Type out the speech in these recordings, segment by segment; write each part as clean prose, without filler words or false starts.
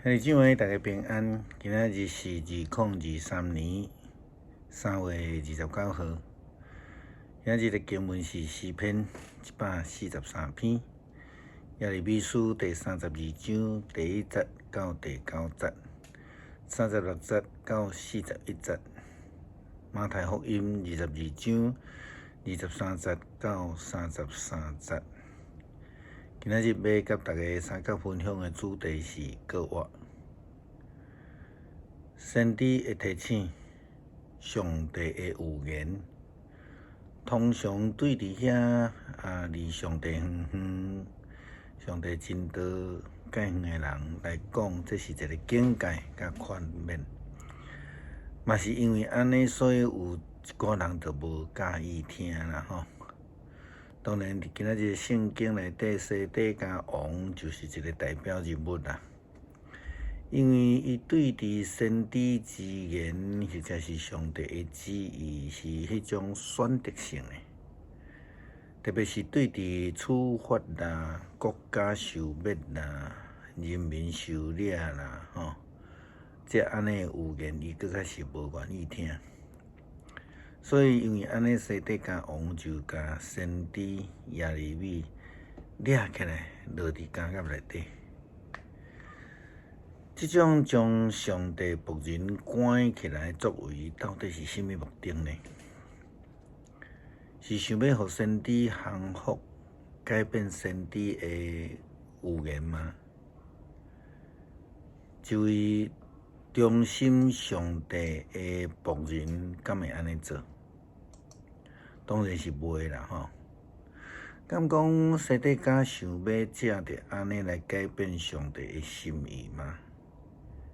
兄弟姊妹，大家平安。今仔日是2023年3月29号。今仔日的经文是诗篇143篇，耶利米书第32章第1节到第9节，36节到41节，马太福音22章23节到33节。今仔日要甲大家三角分享的主题是告我。先知的提醒，上帝的预言，通常对伫遐离上帝远远、上帝真道介远的人来讲，这是一个境界甲劝勉。嘛是因为安尼，所以有一寡人就无介意听啦吼。当然，伫今仔日圣经内底，西底家王就是一个代表人物啦。因为伊对伫先知之言，或者是上帝的旨意，是迄种选择性的，特别是对伫处罚啦、国家受灭啦、人民受掠啦，这安尼的预言，伊搁较是无愿意听。所以，因为安尼，西底家王就甲先知耶利米掠起来，落伫监狱内底。这种将上帝仆人关起来作为，到底是甚物目的呢？是想要互先知降服，改变先知的预言吗？一位忠心上帝的仆人，敢会安尼做？当然是袂啦吼。敢讲西底家想要借着安尼来改变上帝的心意吗？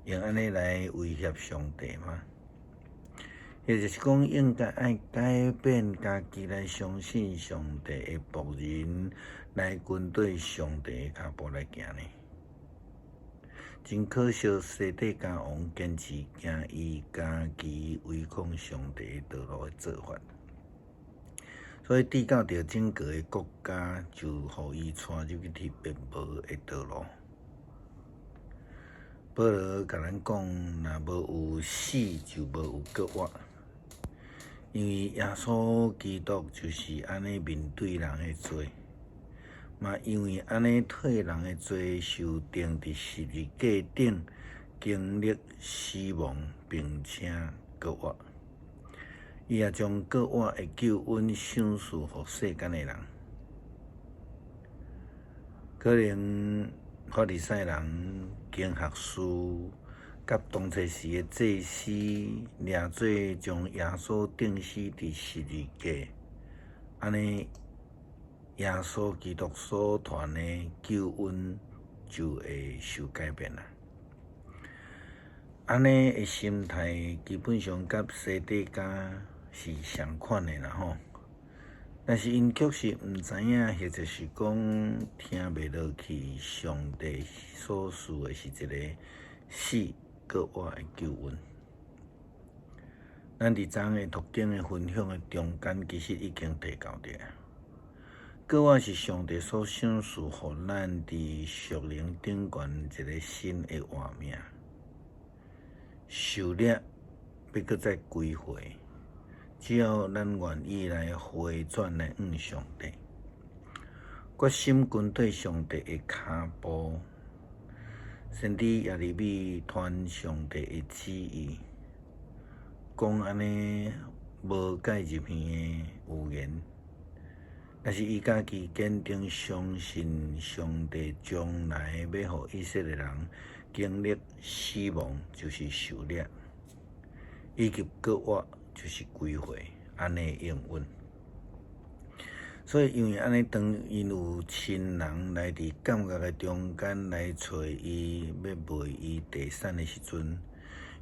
用安尼来威胁上帝吗？也就是讲，应该爱改变家己来相信上帝的仆人，来跟对上帝的脚步来行呢？真可惜，西底家王坚持行伊家己违抗上帝的道路的做法，所以抵到着整个的国家，就互伊带入去灭亡的道路。保罗甲咱讲，若无有死，就无有告我。因为耶稣基督就是安尼面对人的罪，嘛因为安尼替人的罪受钉伫十字架顶，经历死亡，并且告我。伊也将告我的救恩赏赐予世间的人。可能法利赛人、经学士甲当初时的祭司，掠做将耶稣钉死伫十字架，安尼耶稣基督所传的救恩就会受改变啦。安尼的心态基本上甲西底家是相款的啦吼。但是因确实毋知影，或者是讲听袂落去，上帝所赐的是一个死告我的救恩。咱伫昨昏的读经的分享的中间，其实已经提到着，告我是上帝所赏赐予咱伫属灵顶悬一个新的画面，受掠要搁再归回。只要咱愿意来回转来上帝，决心跟对上帝的脚步，先知耶利米传上帝的旨意，讲安尼无介入耳的预言，但是伊家己坚定相信上帝将来要互以色列人经历死亡，就是受掠，以及告我。就是归回安尼应允，所以因为安尼，当因有亲人来伫监狱的中间来找伊，要卖伊地产的时阵，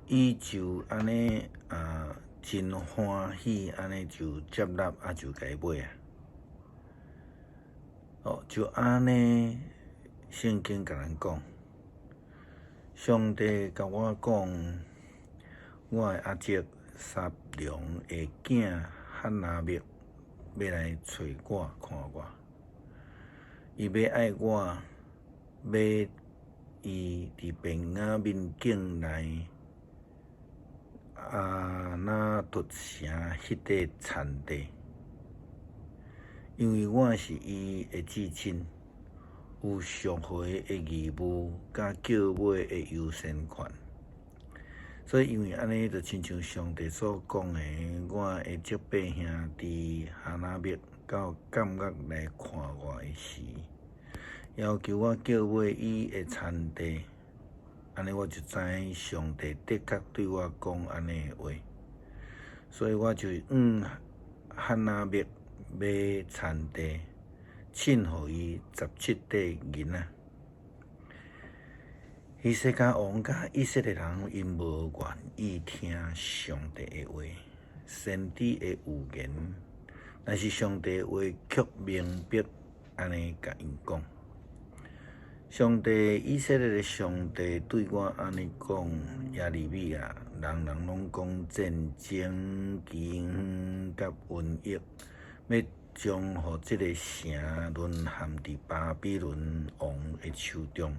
伊就安尼真欢喜，安尼就接纳，就甲伊买就安尼，圣经甲咱讲，上帝甲我讲，我的阿叔撒龙的囝哈拿密要来找我看我，伊要爱我，要伊伫平雅面境内那凸成迄块田地，因为我是伊的至亲，有赎回的义务，甲叫买的优先权。所以因为安尼，就亲像上帝所讲的，我会接八兄弟哈拿密到监狱来看我的时，要求我叫买伊的田地。安尼我就知影上帝的确对我讲安尼的话，所以我就哈拿密买田地，凊互伊17块银仔。以色列王甲以色列人，因无愿意听上帝的话，先知的预言，但是上帝的话却明白安尼甲因讲。上帝以色列的上帝对我安尼讲：耶利米啊，人人拢讲战争、饥荒甲瘟疫，要将互即个城沦陷伫巴比伦王的手中。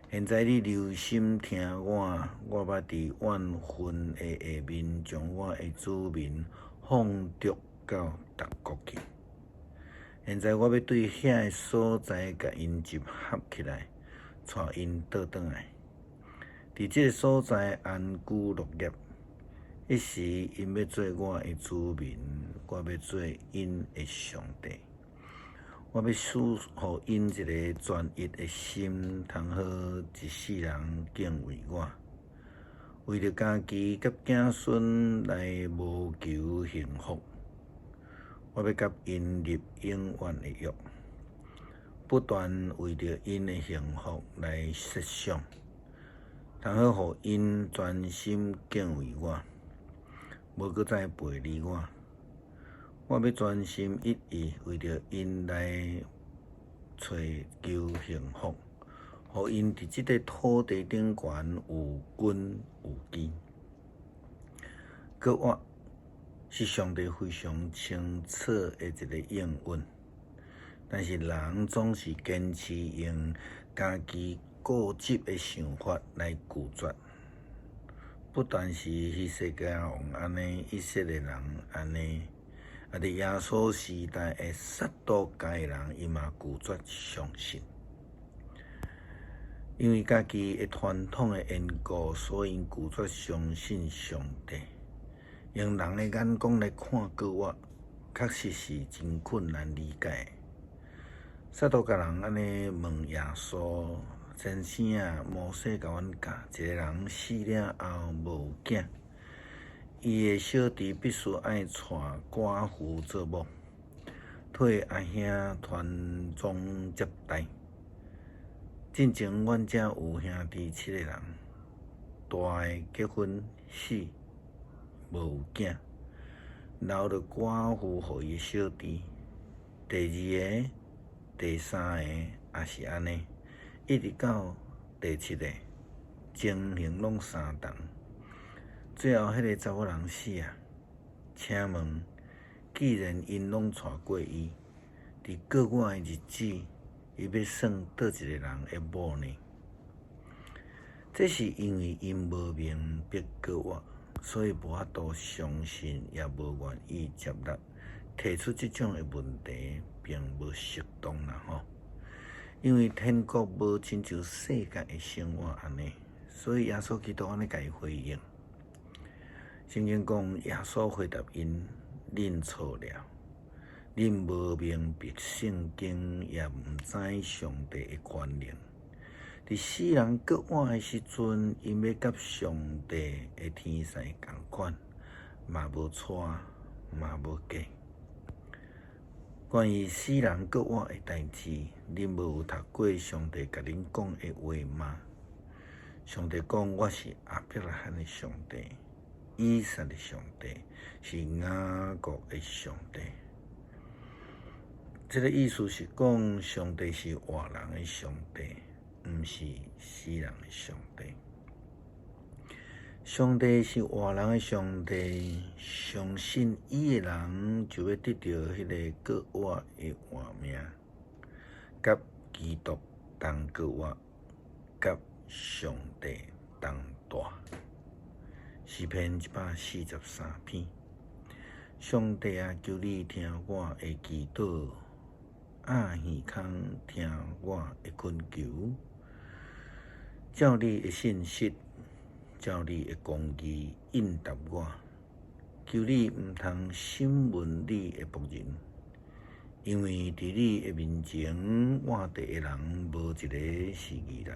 现在你留心听我，我捌伫万分的下面，将我的子民放逐到逐国去。现在我要对遐个所在，甲因集合起来，带因倒转来，伫即个所在安居乐业。迄时因要做我的子民，我要做因的上帝。我要赐互因一个专一的心，通好一世人敬畏我，为着家己甲子孙来谋求幸福。我要甲因立永远的约，不断为着因的幸福来设想，通好互因专心敬畏我，无搁再背离我。我要专心一意为着因来找求幸福，互因伫即个土地顶悬有根有基。搁我是上帝非常清楚的一个应允，但是人总是坚持用家己固执的想法来拒绝。不但是以色列王安尼，以色列人安尼。伫耶稣时代的撒都该人，伊嘛拒绝相信，因为家己的传统的缘故，所以拒绝相信上帝。用人的眼光来看过我，确实是真困难理解。撒都该人安尼问耶稣：先生啊，摩西甲阮教，一个人死了后无囝。伊的小弟必须爱娶寡妇做某，替阿兄传宗接代。进前，阮遮有兄弟7个人，大个结婚死，无有囝，留着寡妇互伊的小弟。第2个、第3个也是安尼，一直到第7个，情形拢相同。最后，迄个查某人死啊！请问，既然因拢娶过伊，伫过我的日子，伊要算倒一个人的某呢？这是因为因无明白过我，所以无法度相信，也无愿意接纳。提出这种的问题，并无适当啦吼。因为天国无亲像世界的生活安尼，所以耶稣基督安尼甲伊回应。圣经讲，耶稣回答因：恁错了，恁无明白圣经，也毋知上帝的权能。伫世人搁活的时阵，因要甲上帝的天使共款，嘛无娶，嘛无嫁。关于世人搁活的代志，恁无有读过上帝甲恁讲的话吗？上帝讲：我是亚伯拉罕的上帝。以色列上帝是雅各的上帝，这个意思是讲，上帝是活人的上帝，毋是死人的上帝。上帝是活人的上帝，相信伊的人就要得到迄个搁活的活命，甲基督同搁活，甲上帝同大。诗篇143篇。上帝啊，求你听我的祈祷，耳耳孔听我的恳求。照你的信实，照你的公义应答我。求你毋通审问你的仆人，因为伫你的面前，我地的人无一个是义人。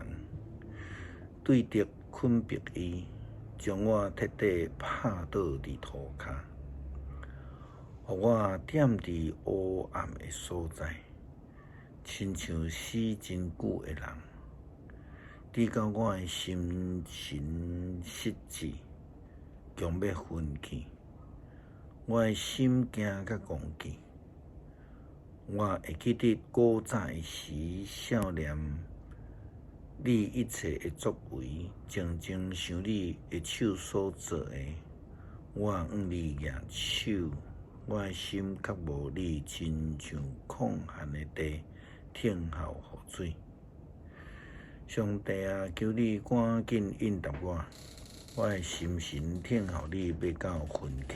对敌困逼伊，将我彻底拍倒伫涂骹，互我踮伫黑暗的所在，亲像死真久的人。直到我的心神失志，强要昏去。我的心惊甲狂气，我会记得古早的时，少年你一切的作为，静静想你的手所做的。我向你举手，我的心较无你，亲像空闲的地，听候雨水。上帝啊，求你赶紧应答我，我的心神听候你要到昏去。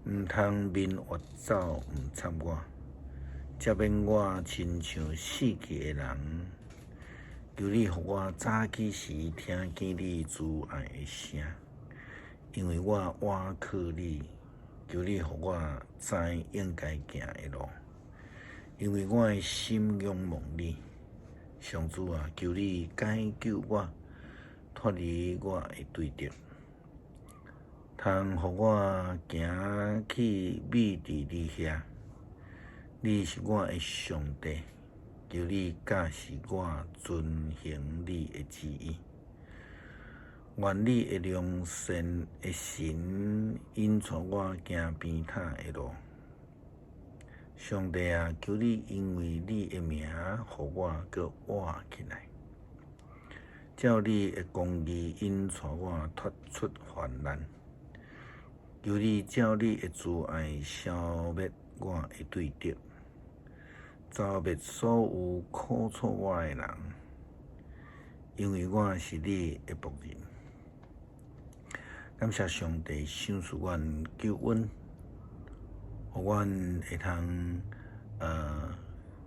毋通面越走毋插我，才免我亲像死去的人。求你互我早起时听见你慈爱的声，因为我倚靠你。求你互我知应该行的路，因为我的心仰望你。上主啊，求你解救我，脱离我的对敌。通互我行去美伫你遐，你是我的上帝，求你教示我遵行你的旨意。愿你的良善的神引带我行边塔的路。上帝啊，求你因为你的名，互我搁活起来。照你的公义引带我脱出患难。求你照你的慈爱消灭我的对敌，消灭所有苦楚我的人，因为我是你的仆人。感谢上帝赏赐阮救恩，互阮会通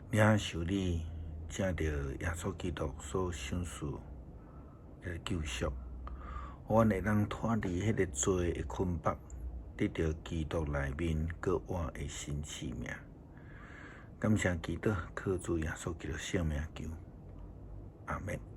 领受你借着耶稣基督所赏赐的救赎，互阮会当脱离迄个罪的捆绑，得到基督内面搁活的新生命。感谢基督，靠主耶稣基督圣名求，阿们。